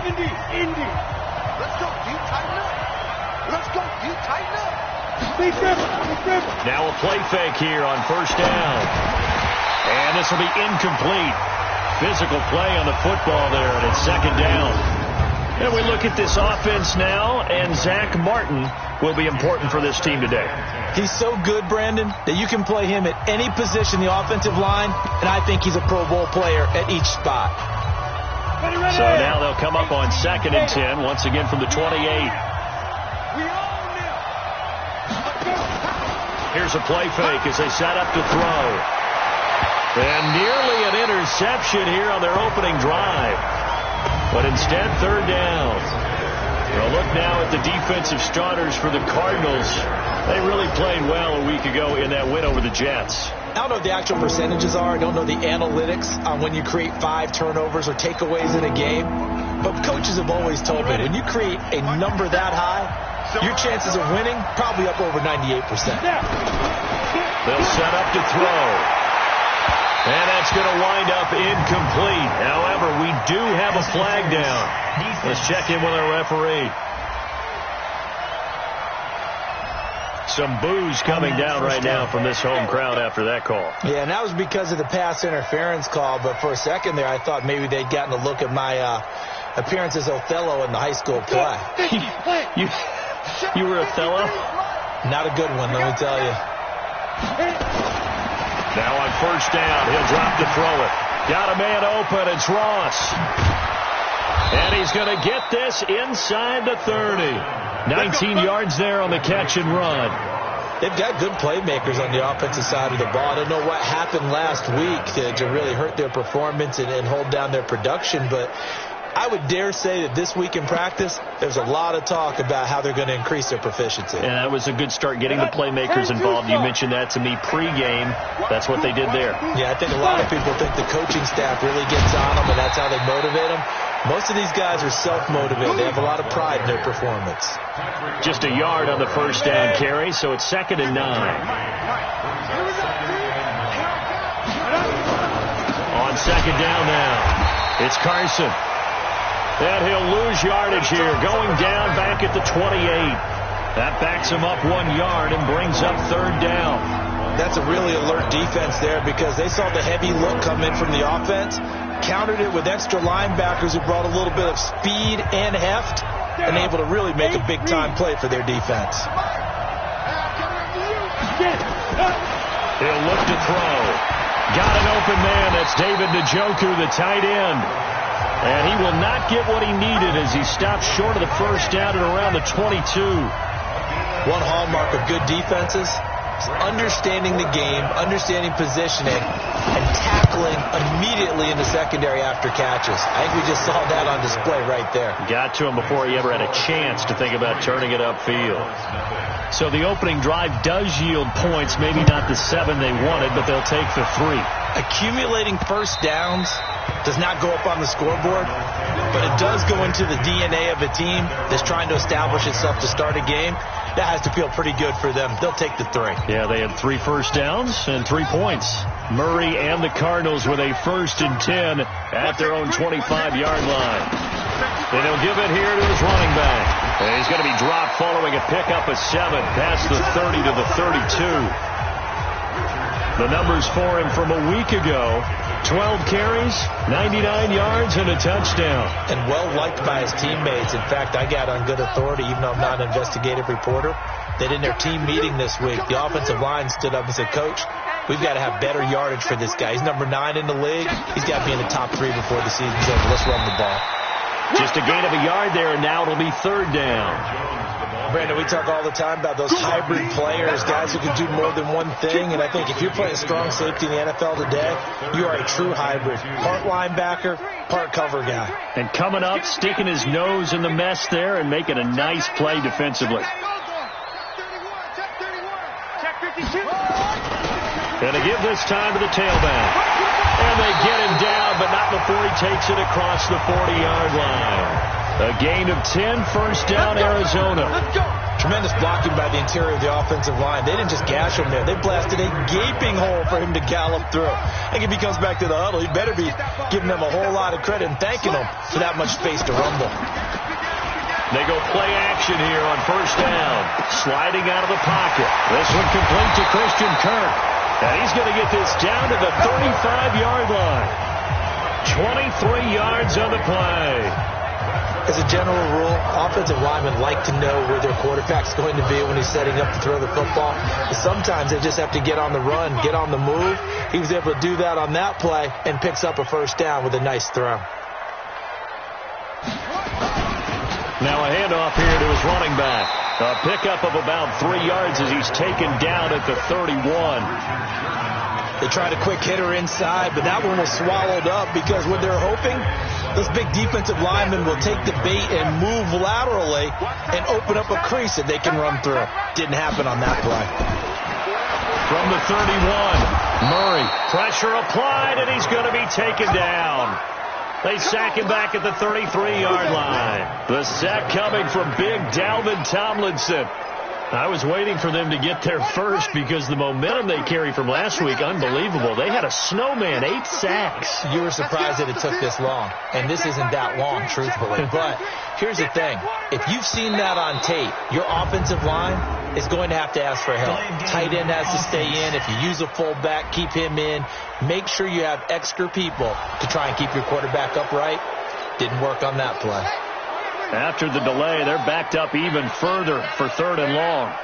Indy. Let's go. You tighten up. Let's go. You tighten up. Now a play fake here on first down. And this will be incomplete. Physical play on the football there, and it's second down. And we look at this offense now, and Zach Martin will be important for this team today. He's so good, Brandon, that you can play him at any position in the offensive line, and I think he's a Pro Bowl player at each spot. So now they'll come up on 2nd and 10, once again from the 28. Here's a play fake as they set up to throw. And nearly an interception here on their opening drive. But instead, third down. Well, look now at the defensive starters for the Cardinals. They really played well a week ago in that win over the Jets. I don't know what the actual percentages are. I don't know the analytics on when you create 5 turnovers or takeaways in a game. But coaches have always told me when you create a number that high, your chances of winning probably up over 98%. They'll set up to throw. And that's going to wind up incomplete. However, we do have a flag down. Let's check in with our referee. Some boos coming down right now from this home crowd after that call. Yeah, and that was because of the pass interference call. But for a second there, I thought maybe they'd gotten a look at my appearance as Othello in the high school play. You were Othello? Not a good one, let me tell you. Now on first down, he'll drop to throw it. Got a man open, it's Ross. And he's going to get this inside the 30. 19 yards there on the catch and run. They've got good playmakers on the offensive side of the ball. I don't know what happened last week to really hurt their performance and hold down their production, but I would dare say that this week in practice, there's a lot of talk about how they're going to increase their proficiency. And that was a good start getting the playmakers involved. You mentioned that to me pregame. That's what they did there. Yeah, I think a lot of people think the coaching staff really gets on them, and that's how they motivate them. Most of these guys are self-motivated. They have a lot of pride in their performance. Just a yard on the first down carry, so it's 2nd and 9. On 2nd down now, it's Carson. And he'll lose yardage here, going down back at the 28. That backs him up 1 yard and brings up third down. That's a really alert defense there because they saw the heavy look come in from the offense, countered it with extra linebackers who brought a little bit of speed and heft, and able to really make a big-time play for their defense. He'll look to throw. Got an open man. That's David Njoku, the tight end. And he will not get what he needed as he stopped short of the first down at around the 22. One hallmark of good defenses is understanding the game, understanding positioning, and tackling immediately in the secondary after catches. I think we just saw that on display right there. Got to him before he ever had a chance to think about turning it upfield. So the opening drive does yield points, maybe not the 7 they wanted, but they'll take the 3. Accumulating first downs does not go up on the scoreboard, but it does go into the DNA of a team that's trying to establish itself to start a game. That has to feel pretty good for them. They'll take the 3. Yeah, they had 3 first downs and 3 points. Murray and the Cardinals with a 1st and 10 at their own 25-yard line. And he'll give it here to his running back. And he's going to be dropped following a pickup of 7 past the 30 to the 32. The numbers for him from a week ago: 12 carries, 99 yards, and a touchdown. And well-liked by his teammates. In fact, I got on good authority, even though I'm not an investigative reporter, that in their team meeting this week, the offensive line stood up and said, Coach, we've got to have better yardage for this guy. He's number 9 in the league. He's got to be in the top 3 before the season's over. Let's run the ball. Just a gain of a yard there, and now it'll be third down. Brandon, we talk all the time about those hybrid players, guys who can do more than one thing. And I think if you're playing strong safety in the NFL today, you are a true hybrid. Part linebacker, part cover guy. And coming up, sticking his nose in the mess there and making a nice play defensively. And to give this time to the tailback. And they get him down, but not before he takes it across the 40-yard line. A gain of 10, first down, Arizona. Tremendous blocking by the interior of the offensive line. They didn't just gash him there. They blasted a gaping hole for him to gallop through. I think if he comes back to the huddle, he better be giving them a whole lot of credit and thanking them for that much space to rumble. They go play action here on first down. Sliding out of the pocket. This one complete to Christian Kirk. And he's going to get this down to the 35-yard line. 23 yards on the play. As a general rule, offensive linemen like to know where their quarterback's going to be when he's setting up to throw the football. But sometimes they just have to get on the run, get on the move. He was able to do that on that play and picks up a first down with a nice throw. Now a handoff here to his running back. A pickup of about 3 yards as he's taken down at the 31. They tried a quick hitter inside, but that one was swallowed up because what they're hoping, those big defensive linemen will take the bait and move laterally and open up a crease that they can run through. Didn't happen on that play. From the 31, Murray, pressure applied, and he's going to be taken down. They sack him back at the 33-yard line. The sack coming from big Dalvin Tomlinson. I was waiting for them to get there first because the momentum they carry from last week, unbelievable. They had a snowman, 8 sacks. You were surprised that it took this long, and this isn't that long, truthfully. But here's the thing. If you've seen that on tape, your offensive line is going to have to ask for help. Tight end has to stay in. If you use a fullback, keep him in. Make sure you have extra people to try and keep your quarterback upright. Didn't work on that play. After the delay, they're backed up even further for 3rd and long.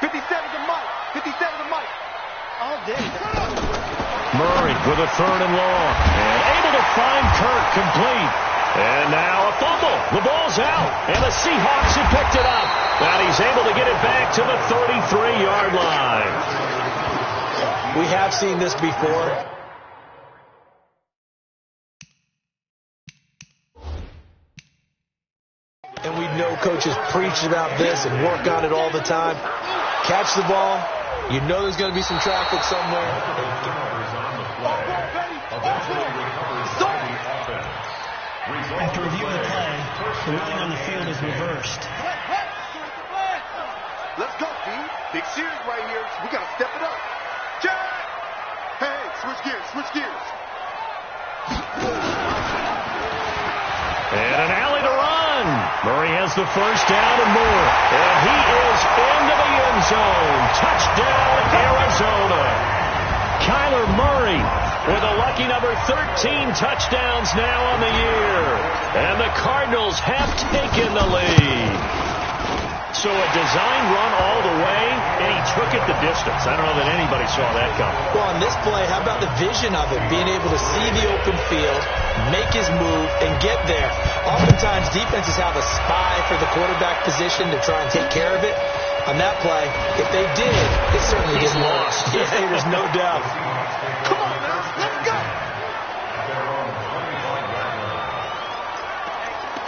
57 to Mike. 57 to Mike. All day. Murray with a 3rd and long. And able to find Kirk complete. And now a fumble. The ball's out. And the Seahawks have picked it up. And he's able to get it back to the 33-yard line. We have seen this before. And we know coaches preach about this and work on it all the time. Catch the ball. You know there's going to be some traffic somewhere. After reviewing the play, the ruling on the field is reversed. Let's go, D. Big series right here. We got to step it up. Check. Hey, switch gears, switch gears. And an alley to run. Murray has the first down and more. And he is into the end zone. Touchdown, Arizona. Kyler Murray with a lucky number 13 touchdowns now on the year. And the Cardinals have taken the lead. So a design run all the way, and he took it the distance. I don't know that anybody saw that coming. Well, on this play, how about the vision of it? Being able to see the open field, make his move, and get there. Oftentimes, defenses have a spy for the quarterback position to try and take care of it. On that play, if they did, it certainly didn't work. Yeah, there's no doubt. Come on, man. Let's go.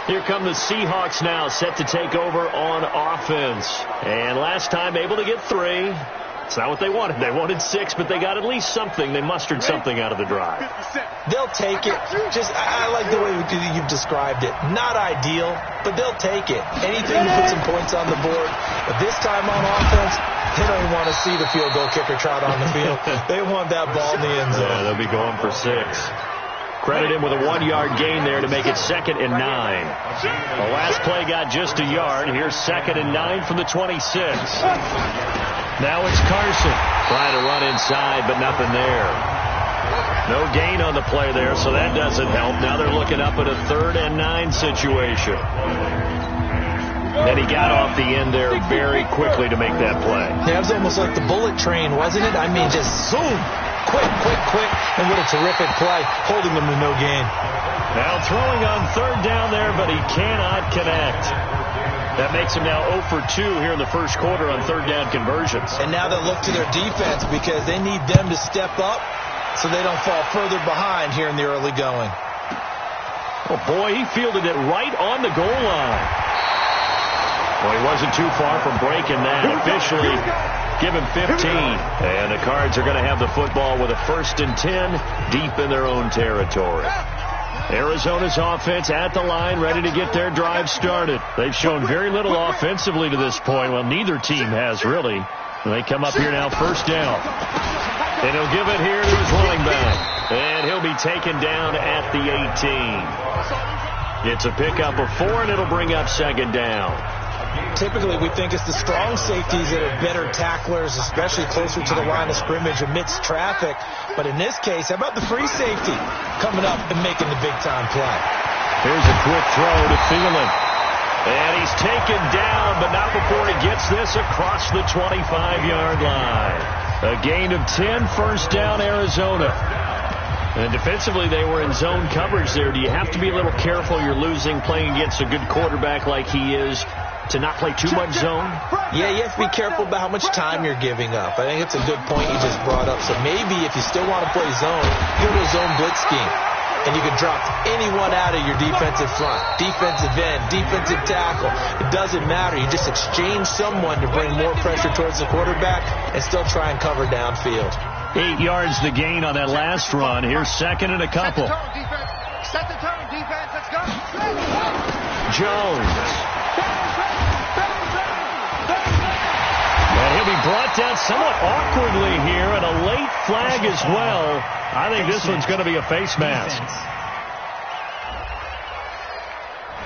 Here come the Seahawks now, set to take over on offense. And last time able to get 3. It's not what they wanted. They wanted 6, but they got at least something. They mustered something out of the drive. They'll take it. I like the way you've described it. Not ideal, but they'll take it. Anything to put some points on the board. But this time on offense, they don't even want to see the field goal kicker trot on the field. They want that ball in the end zone. Yeah, they'll be going for 6. Credit him with a 1-yard gain there to make it 2nd and 9. The last play got just a yard. Here's 2nd and 9 from the 26. Now it's Carson trying to run inside, but nothing there. No gain on the play there, so that doesn't help. Now they're looking up at a 3rd and 9 situation. And he got off the end there very quickly to make that play. Yeah, it was almost like the bullet train, wasn't it? I mean, just zoom. Quick. And what a terrific play, holding them to no gain. Now throwing on 3rd down there, but he cannot connect. That makes him now 0 for 2 here in the first quarter on 3rd down conversions. And now they'll look to their defense because they need them to step up so they don't fall further behind here in the early going. Oh, boy, he fielded it right on the goal line. Well, he wasn't too far from breaking that. Officially, give him 15. And the Cards are going to have the football with a 1st and 10 deep in their own territory. Arizona's offense at the line, ready to get their drive started. They've shown very little offensively to this point. Well, neither team has really. And they come up here now, first down. And he'll give it here to his running back. And he'll be taken down at the 18. It's a pickup of 4, and it'll bring up second down. Typically, we think it's the strong safeties that are better tacklers, especially closer to the line of scrimmage amidst traffic. But in this case, how about the free safety coming up and making the big-time play? Here's a quick throw to Thielen. And he's taken down, but not before he gets this across the 25-yard line. A gain of 10, first down, Arizona. And defensively, they were in zone coverage there. Do you have to be a little careful? You're losing, playing against a good quarterback like he is, to not play too much zone? Yeah, you have to be careful about how much time you're giving up. I think it's a good point you just brought up. So maybe if you still want to play zone, go to a zone blitz scheme. And you can drop anyone out of your defensive front, defensive end, defensive tackle. It doesn't matter. You just exchange someone to bring more pressure towards the quarterback and still try and cover downfield. 8 yards the gain on that last run. Here's second and a couple. Set the tone, defense. Let's go. Jones. And he'll be brought down somewhat awkwardly here, and a late flag as well. I think this one's going to be a face mask.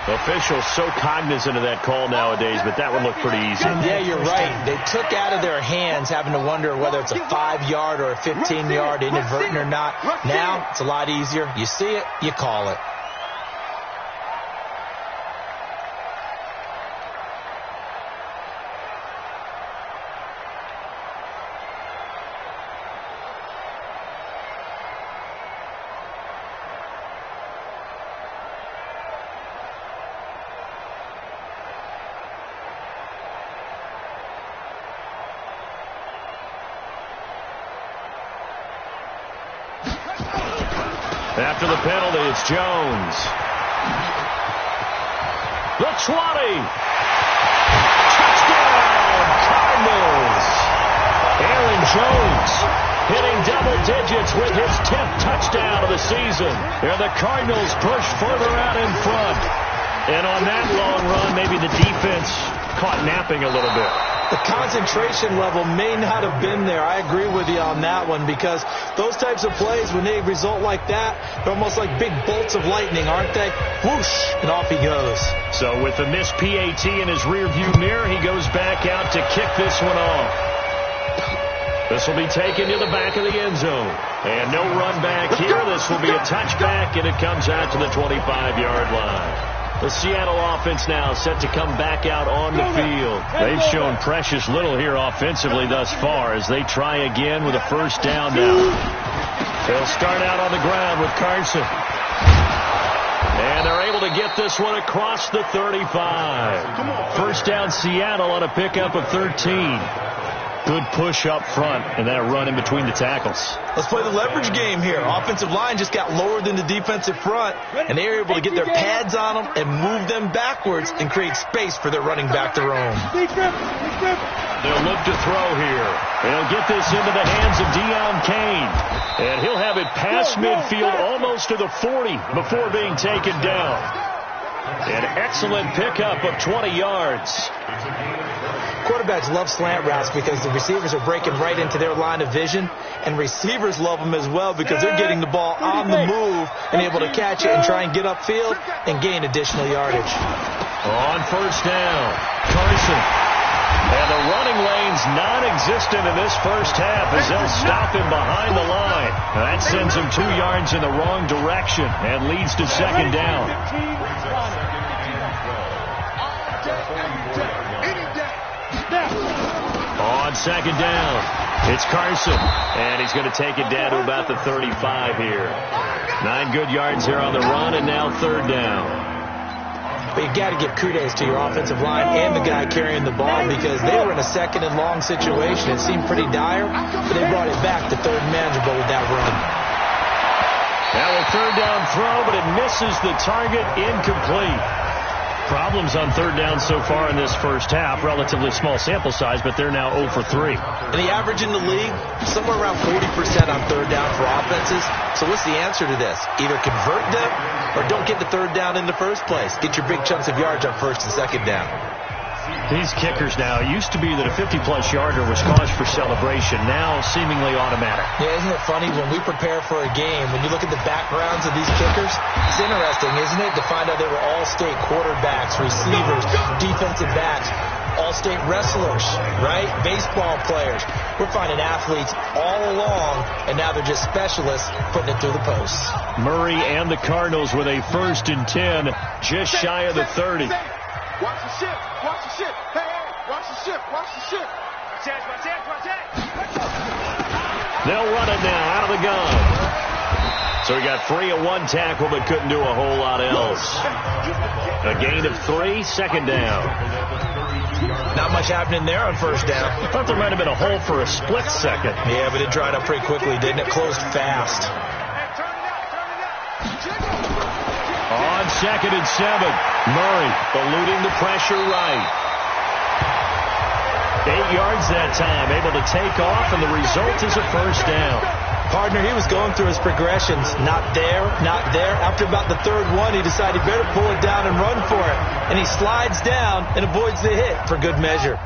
Officials so cognizant of that call nowadays, but that one looked pretty easy. Yeah, you're right. They took out of their hands having to wonder whether it's a 5-yard or a 15-yard, inadvertent or not. Now, it's a lot easier. You see it, you call it. After the penalty, it's Jones. The 20. Touchdown, Cardinals. Aaron Jones hitting double digits with his 10th touchdown of the season. And the Cardinals push further out in front. And on that long run, maybe the defense caught napping a little bit. The concentration level may not have been there. I agree with you on that one, because those types of plays, when they result like that, they're almost like big bolts of lightning, aren't they? Whoosh, and off he goes. So with the missed PAT in his rearview mirror, he goes back out to kick this one off. This will be taken to the back of the end zone. And no run back here. This will be a touchback, and it comes out to the 25-yard line. The Seattle offense now set to come back out on the field. They've shown precious little here offensively thus far as they try again with a first down now. They'll start out on the ground with Carson. And they're able to get this one across the 35. First down Seattle on a pickup of 13. Good push up front and that run in between the tackles. Let's play the leverage game here. Offensive line just got lower than the defensive front, and they were able to get their pads on them and move them backwards and create space for their running back to roam. They'll look to throw here. They'll get this into the hands of Deion Kane, and he'll have it past midfield almost to the 40 before being taken down. An excellent pickup of 20 yards. Quarterbacks love slant routes because the receivers are breaking right into their line of vision, and receivers love them as well because they're getting the ball on the move and able to catch it and try and get upfield and gain additional yardage. On first down, Carson. And the running lane's non-existent in this first half as they'll stop him behind the line. That sends him 2 yards in the wrong direction and leads to second down. On second down, it's Carson, and he's going to take it down to about the 35 here. 9 good yards here on the run, and now third down. But you got to give kudos to your offensive line and the guy carrying the ball because they were in a second and long situation. It seemed pretty dire, but they brought it back to third and manageable with that run. Now a third down throw, but it misses the target, incomplete. Problems on third down so far in this first half. Relatively small sample size, but they're now 0 for 3. And the average in the league, somewhere around 40% on third down for offenses. So what's the answer to this? Either convert them or don't get the third down in the first place. Get your big chunks of yards on first and second down. These kickers now, it used to be that a 50-plus yarder was cause for celebration. Now seemingly automatic. Yeah, isn't it funny when we prepare for a game, when you look at the backgrounds of these kickers, it's interesting, isn't it, to find out they were all-state quarterbacks, receivers, defensive backs, all-state wrestlers, right? Baseball players. We're finding athletes all along, and now they're just specialists putting it through the posts. Murray and the Cardinals with a 1st and 10, just shy of the 30. Watch the shift. Watch the shift. Hey, watch the shift. Watch the shift. Watch it. They'll run it now out of the gun. So he got free of one tackle but couldn't do a whole lot else. A gain of 3, second down. Not much happening there on first down. I thought there might have been a hole for a split second. Yeah, but it dried up pretty quickly, didn't it? Closed fast. On 2nd and 7, Murray eluding the pressure right. 8 yards that time, able to take off, and the result is a first down. Partner, he was going through his progressions. Not there, not there. After about the third one, he decided he better pull it down and run for it. And he slides down and avoids the hit for good measure.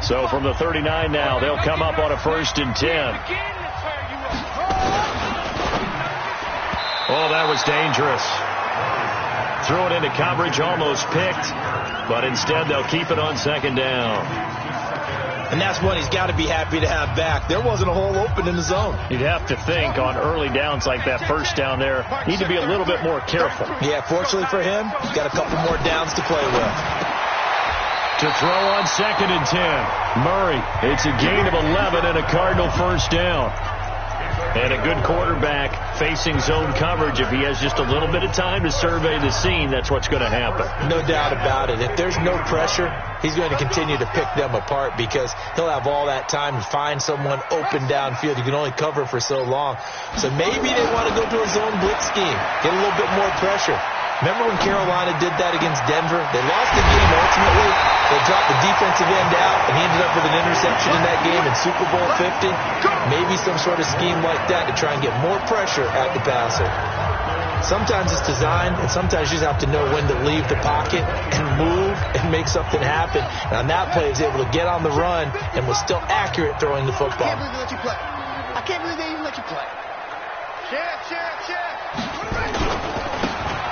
So from the 39 now, they'll come up on a 1st and 10. Oh, that was dangerous. Threw it into coverage, almost picked, but instead they'll keep it on 2nd down. And that's what he's got to be happy to have back. There wasn't a hole open in the zone. You'd have to think on early downs like that first down there, need to be a little bit more careful. Yeah, fortunately for him, he's got a couple more downs to play with. To throw on 2nd and 10, Murray. It's a gain of 11 and a Cardinal first down. And a good quarterback facing zone coverage. If he has just a little bit of time to survey the scene, that's what's going to happen. No doubt about it. If there's no pressure, he's going to continue to pick them apart because he'll have all that time to find someone open downfield. You can only cover for so long. So maybe they want to go to a zone blitz scheme, get a little bit more pressure. Remember when Carolina did that against Denver? They lost the game ultimately. They dropped the defensive end out, and he ended up with an interception in that game in Super Bowl 50. Maybe some sort of scheme like that to try and get more pressure at the passer. Sometimes it's designed, and sometimes you just have to know when to leave the pocket and move and make something happen. And on that play, he was able to get on the run and was still accurate throwing the football. I can't believe they let you play. I can't believe they even let you play.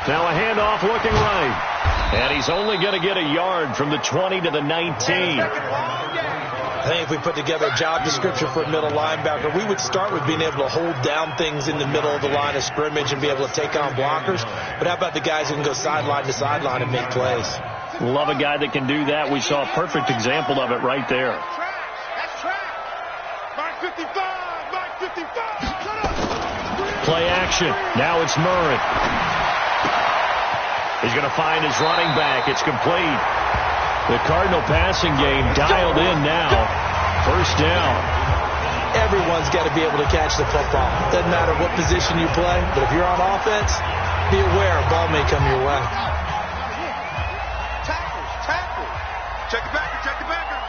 Now a handoff looking right. And he's only going to get a yard from the 20 to the 19. I think if we put together a job description for a middle linebacker, we would start with being able to hold down things in the middle of the line of scrimmage and be able to take on blockers. But how about the guys who can go sideline to sideline and make plays? Love a guy that can do that. We saw a perfect example of it right there. That's track. Mark 55. Mark 55. Shut up. Play action. Now it's Murray. He's going to find his running back. It's complete. The Cardinal passing game dialed in now. First down. Everyone's got to be able to catch the football. Doesn't matter what position you play, but if you're on offense, be aware a ball may come your way. Tackle. Check the backer.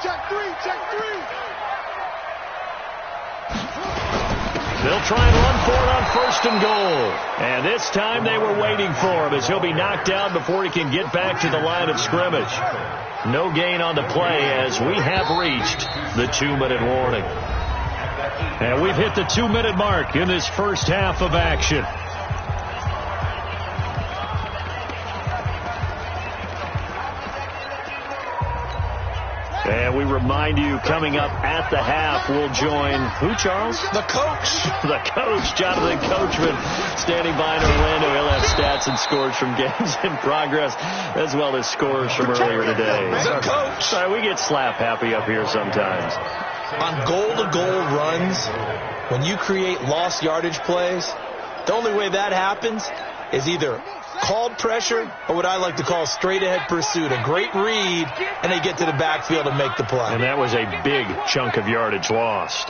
Check three. They'll try and run for it on 1st and goal. And this time they were waiting for him as he'll be knocked down before he can get back to the line of scrimmage. No gain on the play as we have reached the 2-minute warning. And we've hit the 2-minute mark in this first half of action. And we remind you, coming up at the half, we'll join who, Charles? The coach. The coach, Jonathan Coachman, standing by in Orlando. He'll have stats and scores from games in progress, as well as scores from earlier today. The coach. Sorry, we get slap happy up here sometimes. On goal-to-goal runs, when you create lost yardage plays, the only way that happens is either called pressure or what I like to call straight-ahead pursuit, a great read, and they get to the backfield and make the play. And that was a big chunk of yardage lost.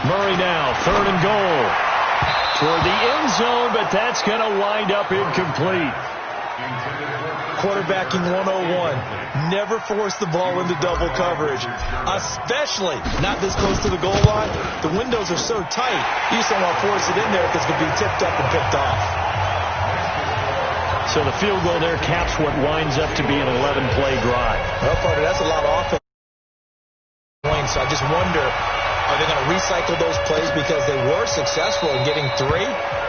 Murray now, 3rd and goal. Toward the end zone, but that's going to wind up incomplete. Quarterbacking 101. Never force the ball into double coverage, especially not this close to the goal line. The windows are so tight, you just don't want to force it in there because it could be tipped up and picked off. So the field goal there caps what winds up to be an 11-play drive. Well, partner, that's a lot of offense. So I just wonder, are they going to recycle those plays because they were successful in getting 3?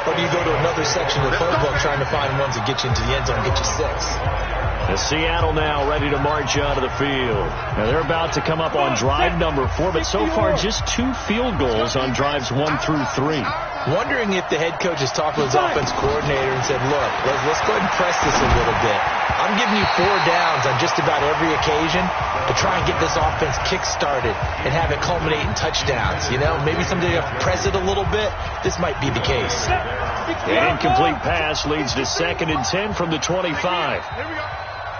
Or do you go to another section of the playbook trying to find ones that get you into the end zone and get you 6? Seattle now ready to march onto the field. Now they're about to come up on drive number 4, but so far just 2 field goals on drives 1 through 3. Wondering if the head coach has talked with his offense coordinator and said, look, let's go ahead and press this a little bit. I'm giving you 4 downs on just about every occasion to try and get this offense kick-started and have it culminate in touchdowns. You know, maybe someday you have to press it a little bit. This might be the case. An incomplete pass leads to 2nd and 10 from the 25.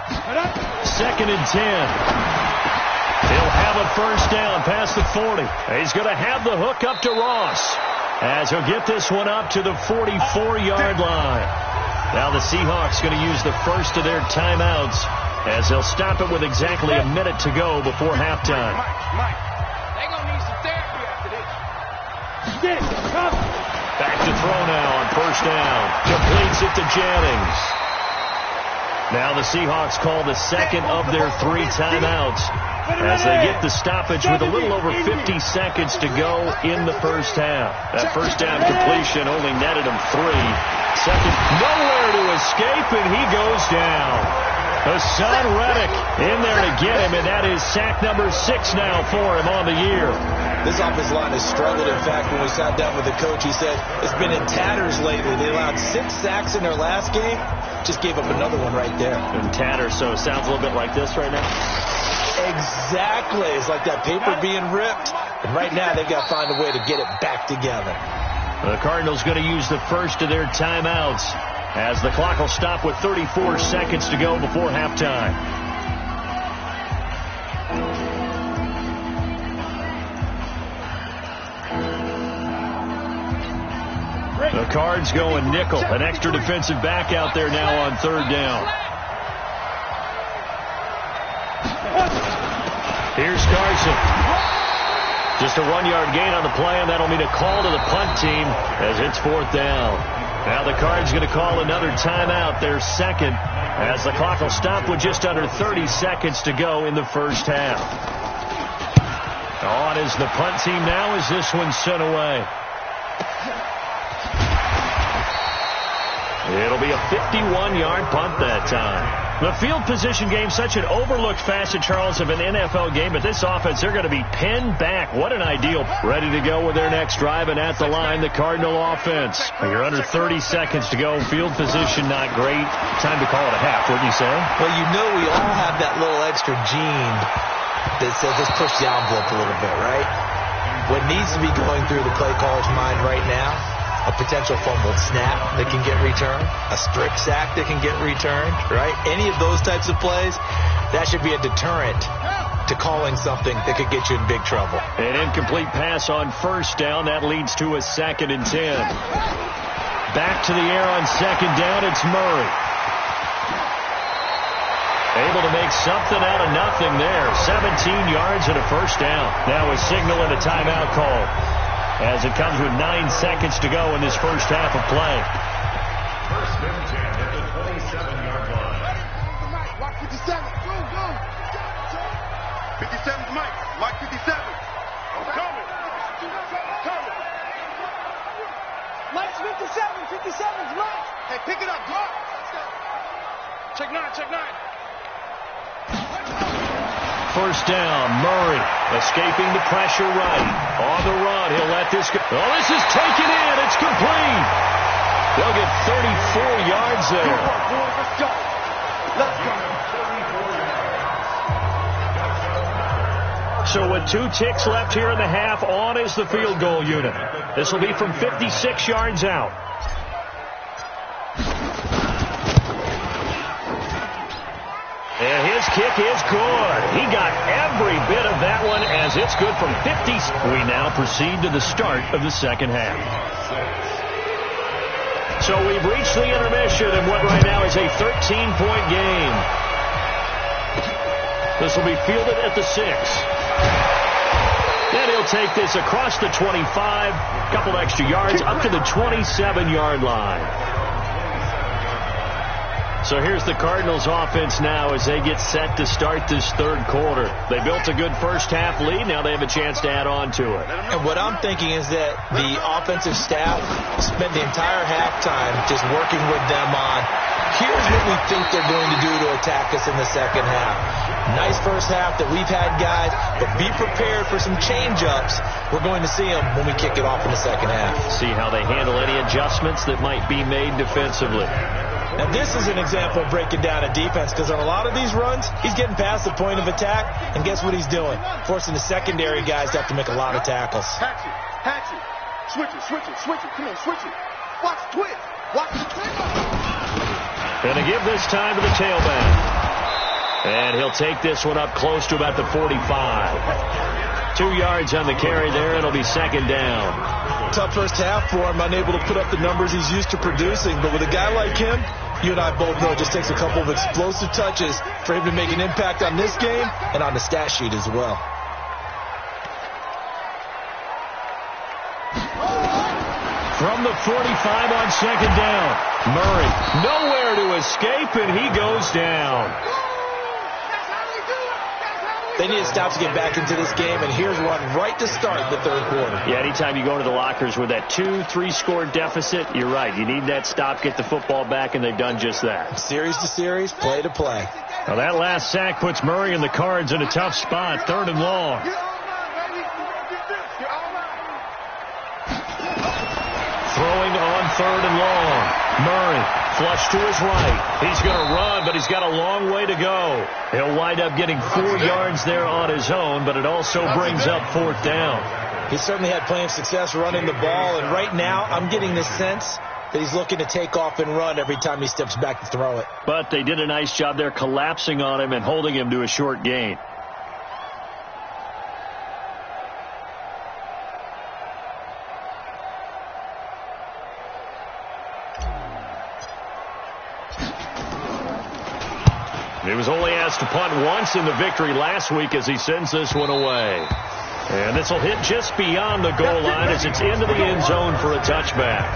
2nd and 10. He'll have a first down past the 40. He's going to have the hook up to Ross as he'll get this one up to the 44-yard line. Now the Seahawks going to use the first of their timeouts as they'll stop it with exactly a minute to go before halftime. They're going to need some therapy after this. Back to throw now on first down. Completes it to Jennings. Now the Seahawks call the second of their 3 timeouts as they get the stoppage with a little over 50 seconds to go in the first half. That first down completion only netted him 3. Second, nowhere to escape, and he goes down. Hassan Reddick in there to get him, and that is sack number 6 now for him on the year. This offensive line has struggled. In fact, when we sat down with the coach, he said it's been in tatters lately. They allowed 6 sacks in their last game. Just gave up another one right there. In tatters, so it sounds a little bit like this right now. Exactly. It's like that paper being ripped. And right now, they've got to find a way to get it back together. The Cardinals going to use the first of their timeouts as the clock will stop with 34 seconds to go before halftime. The Cards going nickel. An extra defensive back out there now on 3rd down. Here's Carson. Just a 1-yard gain on the play, and that'll mean a call to the punt team as it's 4th down. Now the Cards going to call another timeout, their second, as the clock will stop with just under 30 seconds to go in the first half. On is the punt team now as this one's sent away. It'll be a 51-yard punt that time. The field position game, such an overlooked facet, Charles, of an NFL game, but this offense, they're going to be pinned back. What an ideal. Ready to go with their next drive, and at the line, the Cardinal offense. You're under 30 seconds to go. Field position not great. Time to call it a half, wouldn't you say? Well, you know we all have that little extra gene that says let's push the envelope a little bit, right? What needs to be going through the play caller's mind right now, a potential fumbled snap that can get returned, a strip sack that can get returned, right? Any of those types of plays, that should be a deterrent to calling something that could get you in big trouble. An incomplete pass on first down. That leads to a 2nd and 10. Back to the air on 2nd down. It's Murray. Able to make something out of nothing there. 17 yards and a first down. Now a signal and a timeout call, as it comes with 9 seconds to go in this first half of play. First and 10 at the 27-yard line. Lock 57. Go, go. 57's Mike. Lock 57. I'm coming. Mike's 57. 57's Mike. Hey, pick it up. Drop. Check 9. Check 9. First down, Murray escaping the pressure right. On the run, he'll let this go. Oh, this is taken in. It's complete. They'll get 34 yards there. Let's go. Let's go. So with 2 ticks left here in the half, on is the field goal unit. This will be from 56 yards out. And his kick is good. He got every bit of that one as it's good from 50. We now proceed to the start of the second half. So we've reached the intermission in what right now is a 13-point game. This will be fielded at the 6. And he'll take this across the 25, a couple extra yards, up to the 27-yard line. So here's the Cardinals offense now as they get set to start this third quarter. They built a good first half lead. Now they have a chance to add on to it. And what I'm thinking is that the offensive staff spent the entire halftime just working with them on, here's what we think they're going to do to attack us in the second half. Nice first half that we've had, guys, but be prepared for some change-ups. We're going to see them when we kick it off in the second half. See how they handle any adjustments that might be made defensively. Now, this is an example of breaking down a defense, because on a lot of these runs, he's getting past the point of attack, and guess what he's doing? Forcing the secondary guys to have to make a lot of tackles. Hatch it. Switch it. Come on, switch it. Watch the twist. Watch the twist. Gonna give this time to the tailback. And he'll take this one up close to about the 45. 2 yards on the carry there. It'll be second down. Tough first half for him, unable to put up the numbers he's used to producing. But with a guy like him, you and I both know it just takes a couple of explosive touches for him to make an impact on this game and on the stat sheet as well. From the 45 on second down. Murray nowhere to escape, and he goes down. They need to stop to get back into this game, and here's one right to start the third quarter. Yeah, anytime you go into the lockers with that 2-3 score deficit, you're right. You need that stop, get the football back, and they've done just that. Series to series, play to play. Now that last sack puts Murray and the Cards in a tough spot, third and long. Throwing on third and long. Murray, flush to his right. He's going to run, but he's got a long way to go. He'll wind up getting 4 yards there on his own, but it also brings up fourth down. He certainly had plenty of success running the ball, and right now I'm getting the sense that he's looking to take off and run every time he steps back to throw it. But they did a nice job there collapsing on him and holding him to a short gain. He was only asked to punt once in the victory last week as he sends this one away. And this will hit just beyond the goal line as it's into the end zone for a touchback.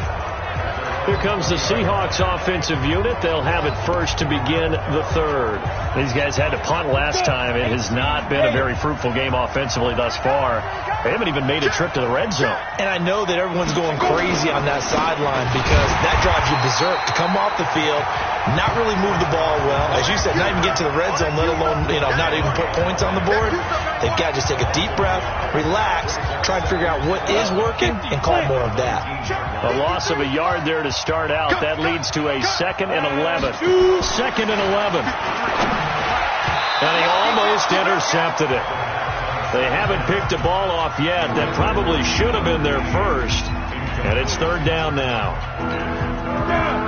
Here comes the Seahawks offensive unit. They'll have it first to begin the third. These guys had to punt last time. It has not been a very fruitful game offensively thus far. They haven't even made a trip to the red zone. And I know that everyone's going crazy on that sideline because that drives you berserk to come off the field, not really move the ball well. As you said, not even get to the red zone, let alone, not even put points on the board. They've got to just take a deep breath, relax, try to figure out what is working, and call more of that. A loss of a yard there to start out. That leads to a 2nd and 11. 2nd and 11. And he almost intercepted it. They haven't picked a ball off yet. That probably should have been their first. And it's third down now.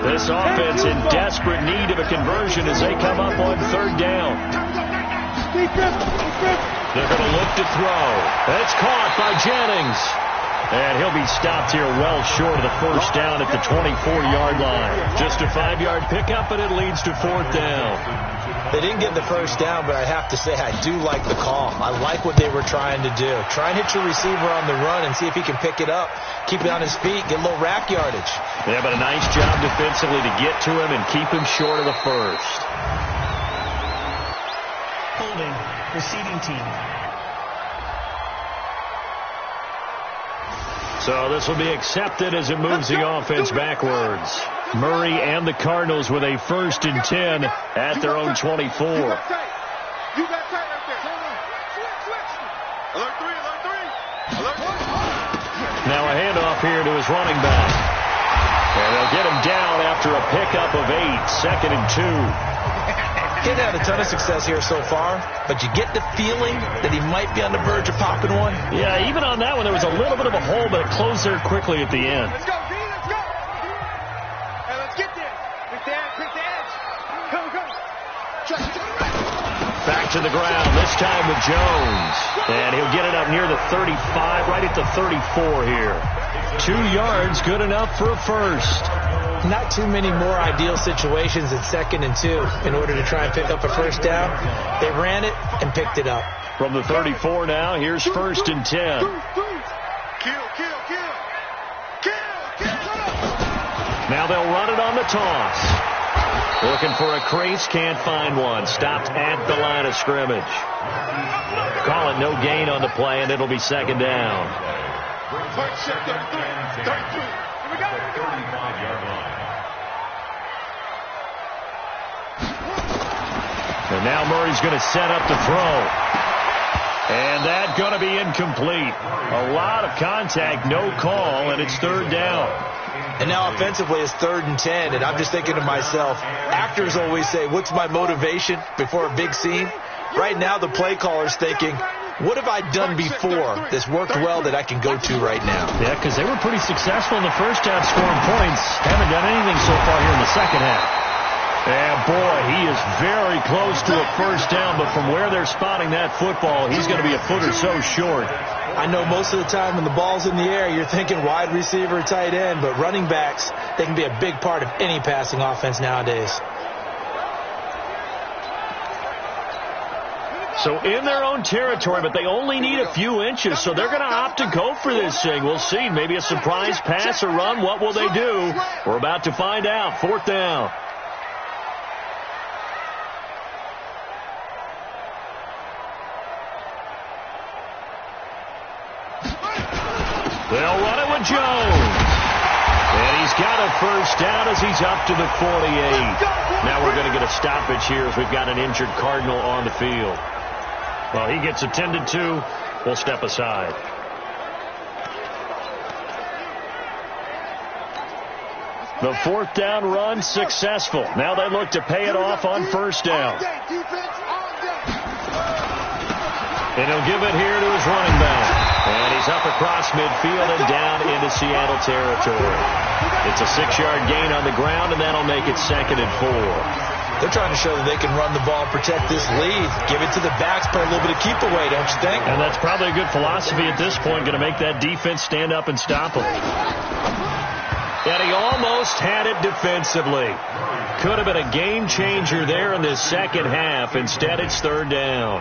This offense in desperate need of a conversion as they come up on third down. They're going to look to throw. It's caught by Jennings. And he'll be stopped here well short of the first down at the 24-yard line. Just a 5-yard pickup, and it leads to fourth down. They didn't get the first down, but I have to say I do like the call. I like what they were trying to do. Try and hit your receiver on the run and see if he can pick it up, keep it on his feet, get a little rack yardage. Yeah, but a nice job defensively to get to him and keep him short of the first. Holding, receiving team. So this will be accepted as it moves the offense backwards. Murray and the Cardinals with a 1st and 10 at their own 24. You got tight right there. Alert 3. Alert 3. Now a handoff here to his running back. And they'll get him down after a pickup of 8. 2nd and 2. He hasn't had a ton of success here so far, but you get the feeling that he might be on the verge of popping one. Yeah, even on that one, there was a little bit of a hole, but it closed there quickly at the end. Let's go, D, let's go. Hey, let's get there. Pick the edge. Come. Back to the ground, this time with Jones. And he'll get it up near the 35, right at the 34 here. 2 yards, good enough for a first. not too many more ideal situations in 2nd and 2 in order to try and pick up a first down. They ran it and picked it up. From the 34 now, here's 1st and 10. Now they'll run it on the toss. Looking for a crease, can't find one. Stopped at the line of scrimmage. Call it no gain on the play, and it'll be 2nd down. And now Murray's going to set up the throw. And that's going to be incomplete. A lot of contact, no call, and it's 3rd down. And now offensively it's 3rd and 10, and I'm just thinking to myself, actors always say, what's my motivation before a big scene? Right now the play caller's thinking, what have I done before that's worked well that I can go to right now? Yeah, because they were pretty successful in the first half scoring points. Haven't done anything so far here in the second half. And boy, he is very close to a first down, but from where they're spotting that football, he's going to be a foot or so short. I know most of the time when the ball's in the air, you're thinking wide receiver, tight end, but running backs, they can be a big part of any passing offense nowadays. So in their own territory, but they only need a few inches, so they're going to opt to go for this thing. We'll see. Maybe a surprise pass or run. What will they do? We're about to find out. 4th down. They'll run it with Jones. And he's got a first down as he's up to the 48. Now we're going to get a stoppage here as we've got an injured Cardinal on the field. Well, he gets attended to. We'll step aside. The 4th down run successful. Now they look to pay it off on 1st down. And he'll give it here to his running back. And he's up across midfield and down into Seattle territory. It's a 6-yard gain on the ground, and that'll make it 2nd and 4. They're trying to show that they can run the ball and protect this lead. Give it to the backs, play a little bit of keep away, don't you think? And that's probably a good philosophy at this point, going to make that defense stand up and stop them. And he almost had it defensively. Could have been a game changer there in this second half. Instead, it's 3rd down.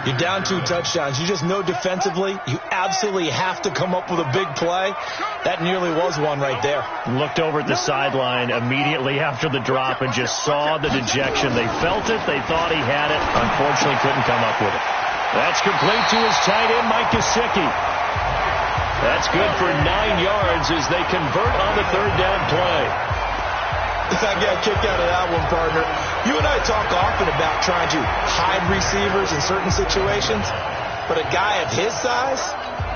You're down 2 touchdowns. You just know defensively you absolutely have to come up with a big play. That nearly was one right there. Looked over at the sideline immediately after the drop and just saw the dejection. They felt it. They thought he had it. Unfortunately, couldn't come up with it. That's complete to his tight end, Mike Gesicki. That's good for 9 yards as they convert on the 3rd down play. I got a kick out of that one, partner. You and I talk often about trying to hide receivers in certain situations, but a guy of his size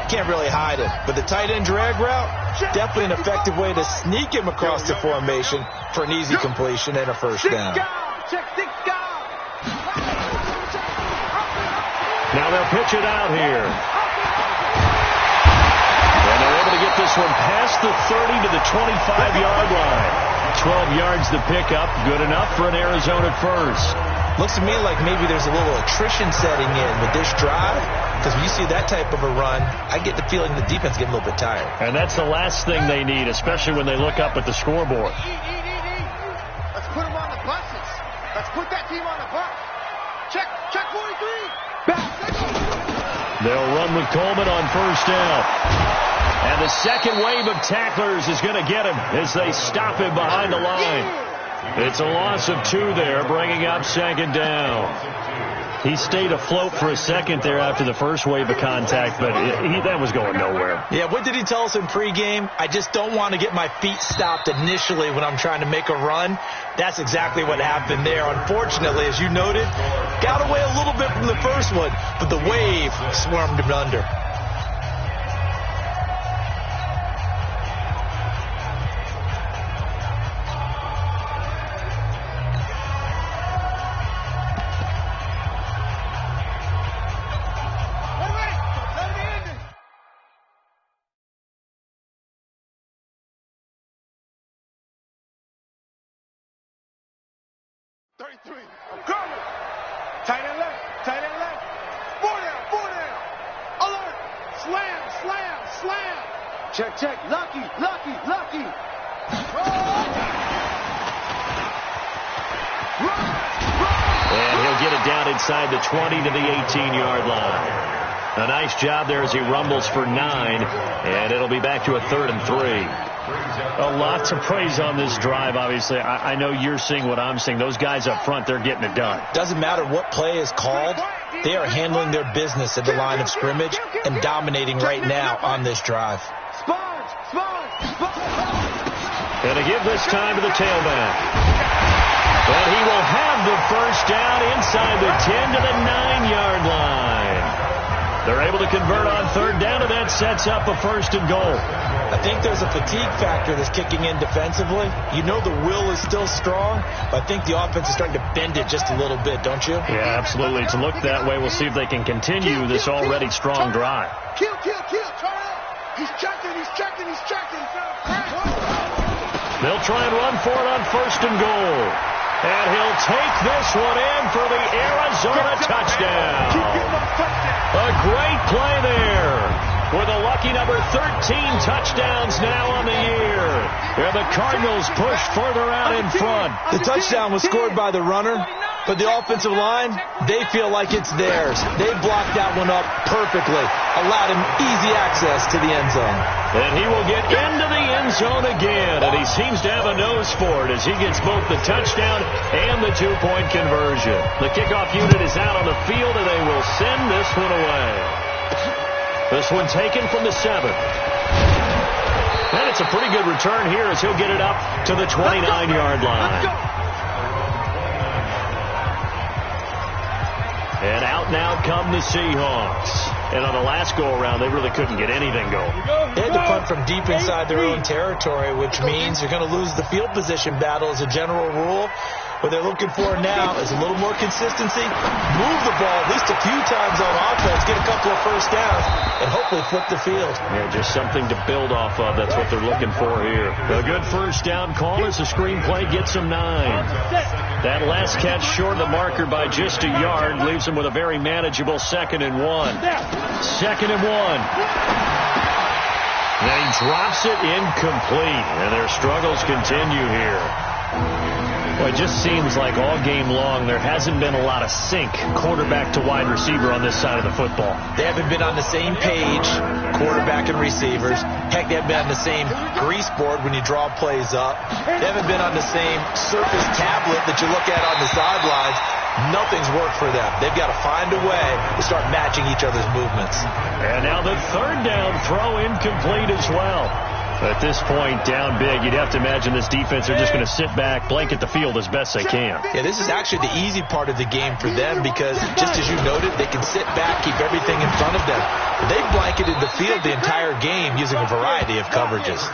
can't really hide him. But the tight end drag route, definitely an effective way to sneak him across the formation for an easy completion and a first down. Now they'll pitch it out here. And they're able to get this one past the 30 to the 25-yard line. 12 yards the pickup, good enough for an Arizona first. Looks to me like maybe there's a little attrition setting in with this drive, because when you see that type of a run, I get the feeling the defense getting a little bit tired. And that's the last thing they need, especially when they look up at the scoreboard. Let's put them on the buses. Let's put that team on the bus. Check 43. They'll run with Coleman on first down. And the second wave of tacklers is going to get him as they stop him behind the line. It's a loss of 2 there, bringing up 2nd down. He stayed afloat for a second there after the first wave of contact, but that was going nowhere. Yeah, what did he tell us in pregame? I just don't want to get my feet stopped initially when I'm trying to make a run. That's exactly what happened there. Unfortunately, as you noted, got away a little bit from the first one, but the wave swarmed him under. I'm coming. Tight end left. 4 down. Alert. Slam. Check. Lucky. Oh! And he'll get it down inside the 20 to the 18-yard line. A nice job there as he rumbles for 9, and it'll be back to a 3rd and 3. A lot to praise on this drive, obviously. I know you're seeing what I'm seeing. Those guys up front, they're getting it done. Doesn't matter what play is called. They are handling their business at the line of scrimmage and dominating right now on this drive. And to give this time to the tailback. And he will have the first down inside the 10 to the 9-yard line. They're able to convert on 3rd down, and that sets up a 1st and goal. I think there's a fatigue factor that's kicking in defensively. You know the will is still strong, but I think the offense is starting to bend it just a little bit, don't you? Yeah, absolutely. To look that way, we'll see if they can continue this already strong drive. Kill, Charlie. He's checking. They'll try and run for it on 1st and goal. And he'll take this one in for the Arizona touchdown. A great play there. With a lucky number 13 touchdowns now on the year. And the Cardinals push further out in front. The touchdown was scored by the runner, but the offensive line, they feel like it's theirs. They blocked that one up perfectly, allowed him easy access to the end zone. And he will get into the end zone again, and he seems to have a nose for it as he gets both the touchdown and the 2-point conversion. The kickoff unit is out on the field, and they will send this one away. This one taken from the 7. And it's a pretty good return here as he'll get it up to the 29-yard line. And out now come the Seahawks. And on the last go-around, they really couldn't get anything going. They had to punt from deep inside their own territory, which means you're going to lose the field position battle as a general rule. What they're looking for now is a little more consistency, move the ball at least a few times on offense, get a couple of first downs, and hopefully flip the field. Yeah, just something to build off of. That's what they're looking for here. A good first down call as the screenplay gets them 9. That last catch short of the marker by just a yard leaves them with a very manageable 2nd and 1. 2nd and 1. And he drops it incomplete, and their struggles continue here. Well, it just seems like all game long there hasn't been a lot of sync quarterback to wide receiver on this side of the football. They haven't been on the same page, quarterback and receivers. Heck, they haven't been on the same grease board when you draw plays up. They haven't been on the same Surface tablet that you look at on the sidelines. Nothing's worked for them. They've got to find a way to start matching each other's movements. And now the 3rd down throw incomplete as well. At this point, down big, you'd have to imagine this defense are just going to sit back, blanket the field as best they can. Yeah, this is actually the easy part of the game for them because, just as you noted, they can sit back, keep everything in front of them. They've blanketed the field the entire game using a variety of coverages.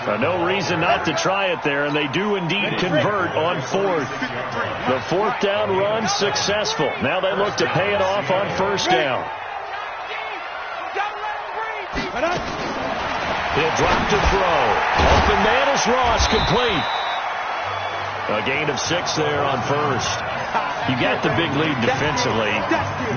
No reason not to try it there, and they do indeed convert on 4th. The 4th down run successful. Now they look to pay it off on 1st down. He'll drop to throw. Open man is Ross, complete. A gain of 6 there on 1st. You got the big lead defensively.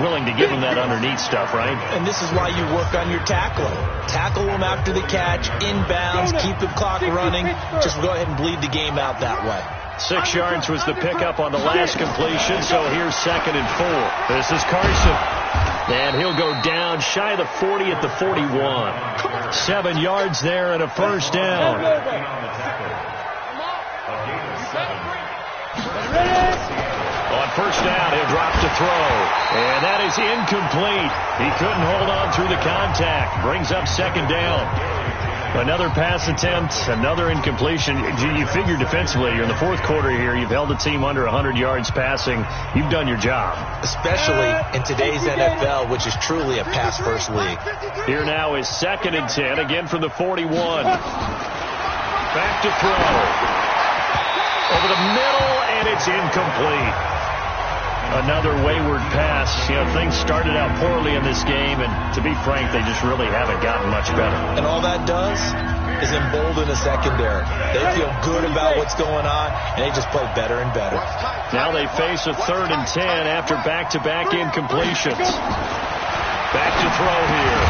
Willing to give him that underneath stuff, right? And this is why you work on your tackling. Tackle them after the catch, inbounds, keep the clock running. Just go ahead and bleed the game out that way. 6 yards was the pickup on the last completion, so here's 2nd and 4. This is Carson. And he'll go down shy of the 40 at the 41. 7 yards there and a 1st down. On 1st down, he'll drop to throw. And that is incomplete. He couldn't hold on through the contact. Brings up 2nd down. Another pass attempt, another incompletion. You figure defensively, you're in the 4th quarter here. You've held the team under 100 yards passing. You've done your job. Especially in today's NFL, which is truly a pass-first league. Here now is 2nd and 10, again from the 41. Back to throw. Over the middle, and it's incomplete. Another wayward pass. You know, things started out poorly in this game, and to be frank, they just really haven't gotten much better. And all that does is embolden a secondary. They feel good about what's going on, and they just play better and better. Now they face a 3rd and 10 after back-to-back incompletions. Back to throw here.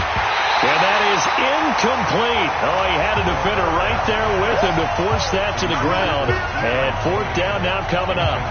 And that is incomplete. Oh, he had a defender right there with him to force that to the ground. And 4th down now coming up.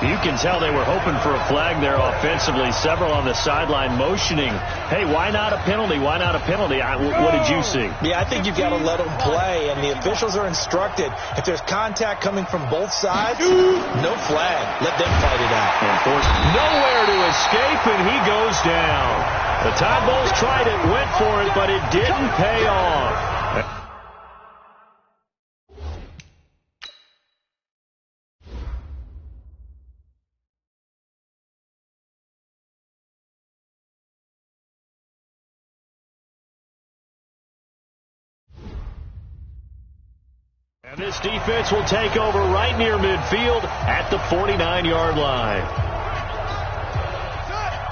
You can tell they were hoping for a flag there offensively. Several on the sideline motioning, hey, why not a penalty? Why not a penalty? What did you see? Yeah, I think you've got to let them play, and the officials are instructed. If there's contact coming from both sides, no flag. Let them fight it out. And forced nowhere to escape, and he goes down. The Tide Bulls tried it, went for it, but it didn't pay off. And this defense will take over right near midfield at the 49-yard line.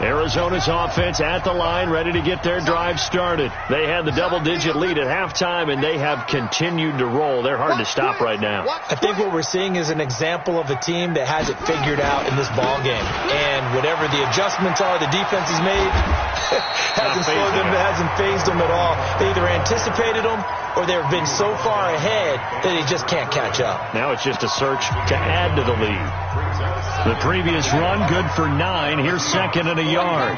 Arizona's offense at the line, ready to get their drive started. They had the double-digit lead at halftime, and they have continued to roll. They're hard to stop right now. I think what we're seeing is an example of a team that has it figured out in this ball game. And whatever the adjustments are the defense has made, hasn't slowed them, hasn't phased them at all. They either anticipated them or they've been so far ahead that they just can't catch up. Now it's just a search to add to the lead. The previous run, good for 9. Here's second and a yard.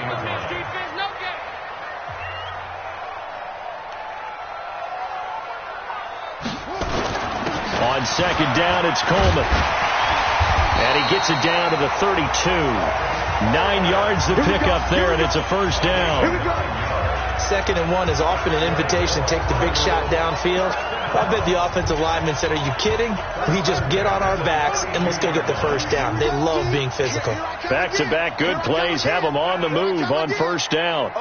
On second down, it's Coleman. And he gets it down to the 32. 9 yards to pick up there, and it's a first down. Second and 1 is often an invitation to take the big shot downfield. I bet the offensive lineman said, are you kidding? We just get on our backs and let's go get the first down. They love being physical. Back-to-back good plays have them on the move on first down.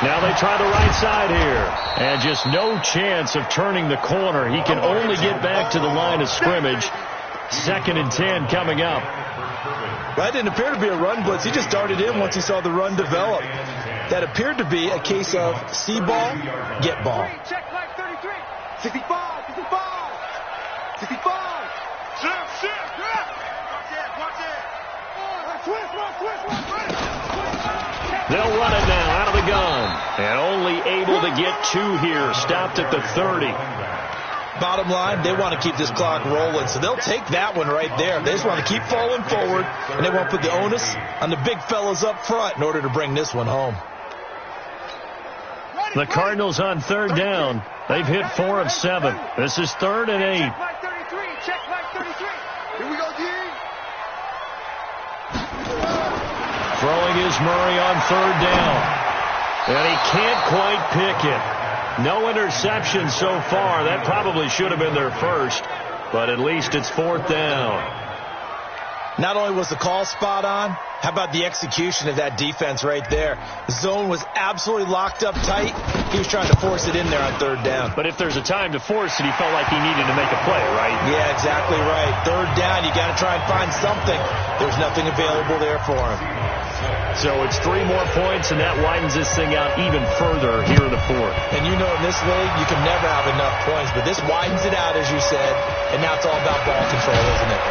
Now they try the right side here. And just no chance of turning the corner. He can only get back to the line of scrimmage. Second and 10 coming up. That didn't appear to be a run blitz. He just darted in once he saw the run develop. That appeared to be a case of see ball, get ball. Check flag 33. 65, 65, 65. Shift. Watch it. They'll run it now out of the gun. And only able to get 2 here. Stopped at the 30. Bottom line, they want to keep this clock rolling, so they'll take that one right there. They just want to keep falling forward, and they want to put the onus on the big fellas up front in order to bring this one home. The Cardinals on third down. They've hit 4 of 7. This is 3rd and 8. Check flag 33. Here we go, D. Throwing is Murray on third down. And he can't quite pick it. No interception so far. That probably should have been their first, but at least it's 4th down. Not only was the call spot on, how about the execution of that defense right there? The zone was absolutely locked up tight. He was trying to force it in there on third down. But if there's a time to force it, he felt like he needed to make a play, right? Yeah, exactly right. Third down, you got to try and find something. There's nothing available there for him. So it's 3 more points, and that widens this thing out even further here in the 4th. And you know in this league, you can never have enough points, but this widens it out, as you said, and now it's all about ball control, isn't it?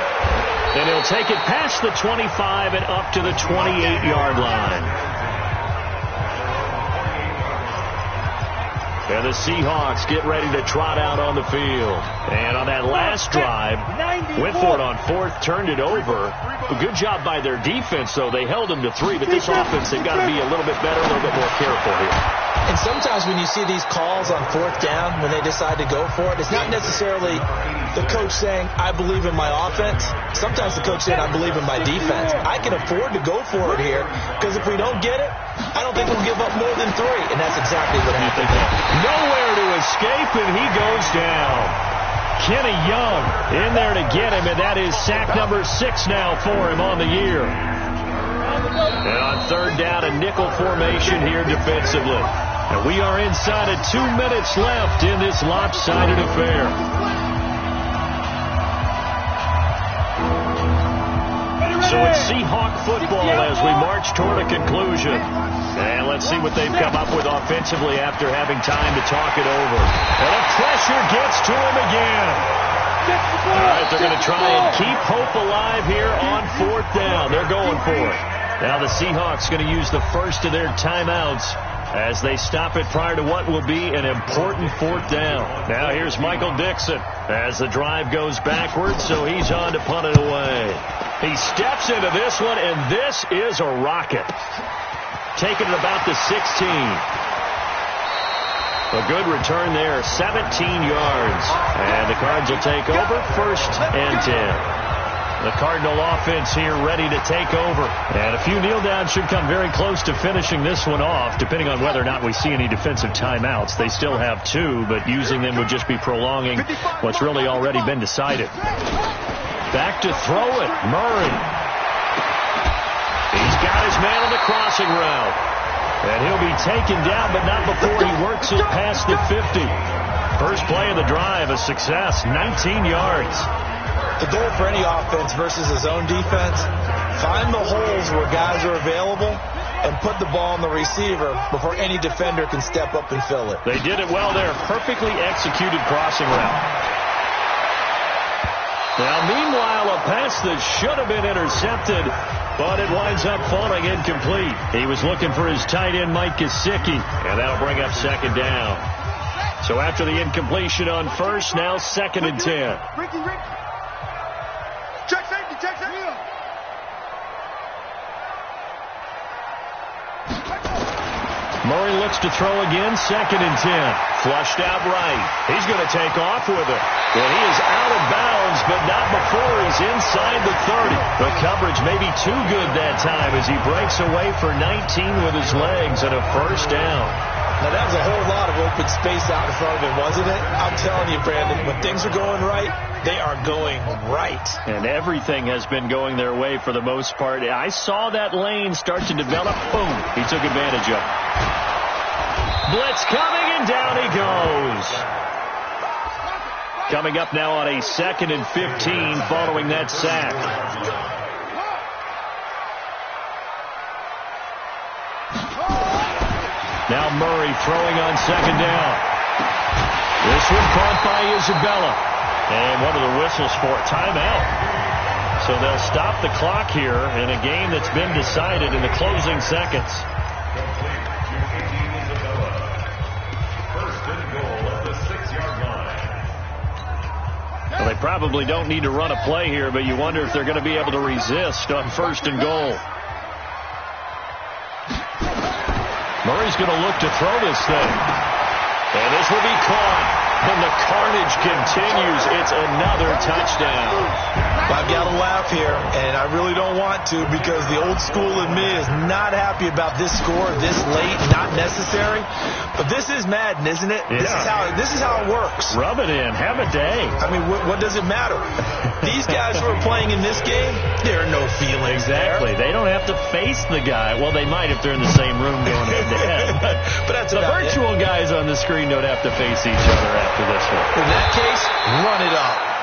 And he'll take it past the 25 and up to the 28-yard line. And the Seahawks get ready to trot out on the field. And on that last drive, went for it on 4th, turned it over. A good job by their defense, though. They held them to 3, but this offense, they've got to be a little bit better, a little bit more careful here. And sometimes when you see these calls on 4th down, when they decide to go for it, it's not necessarily the coach saying, I believe in my offense. Sometimes the coach saying, I believe in my defense. I can afford to go for it here, because if we don't get it, I don't think we'll give up more than 3. And that's exactly what happened. Nowhere to escape, and he goes down. Kenny Young in there to get him, and that is sack number 6 now for him on the year. And on third down, a nickel formation here defensively. And we are inside of 2 minutes left in this lopsided affair. So it's Seahawk football as we march toward a conclusion. And let's see what they've come up with offensively after having time to talk it over. And the pressure gets to him again. All right, they're going to try and keep hope alive here on 4th down. They're going for it. Now the Seahawks going to use the first of their timeouts as they stop it prior to what will be an important fourth down. Now here's Michael Dixon as the drive goes backwards, so he's on to punt it away. He steps into this one, and this is a rocket. Taking it about the 16. A good return there, 17 yards. And the Cards will take over, 1st and 10. The Cardinal offense here ready to take over. And a few kneel downs should come very close to finishing this one off, depending on whether or not we see any defensive timeouts. They still have 2, but using them would just be prolonging what's really already been decided. Back to throw it, Murray. He's got his man on the crossing route. And he'll be taken down, but not before he works it past the 50. First play of the drive, a success, 19 yards. The goal for any offense versus his own defense, find the holes where guys are available and put the ball on the receiver before any defender can step up and fill it. They did it well there. Perfectly executed crossing route. Now, meanwhile, a pass that should have been intercepted, but it winds up falling incomplete. He was looking for his tight end, Mike Gesicki, and that'll bring up 2nd down. So after the incompletion on 1st, now 2nd and 10. Check safety, check safety. Murray looks to throw again, 2nd and 10. Flushed out right. He's going to take off with it. And he is out of bounds, but not before he's inside the 30. The coverage may be too good that time as he breaks away for 19 with his legs and a 1st down. Now, that was a whole lot of open space out in front of him, wasn't it? I'm telling you, Brandon, when things are going right, they are going right. And everything has been going their way for the most part. I saw that lane start to develop. Boom. He took advantage of it. Blitz coming, and down he goes. Coming up now on a 2nd and 15 following that sack. Now Murray throwing on 2nd down. This one caught by Isabella. And one of the whistles for timeout. So they'll stop the clock here in a game that's been decided in the closing seconds. Well, they probably don't need to run a play here, but you wonder if they're going to be able to resist on 1st and goal. Murray's going to look to throw this thing. And this will be caught. And the carnage continues. It's another touchdown. I've got to laugh here, and I really don't want to because the old school in me is not happy about this score this late, not necessary. But this is Madden, isn't it? Yeah. This is how it works. Rub it in. Have a day. I mean, what does it matter? These guys who are playing in this game, there are no feelings Exactly. there. They don't have to face the guy. Well, they might if they're in the same room going head-to-head. But that's the about virtual guys on the screen don't have to face each other after this one. In that case, run it up.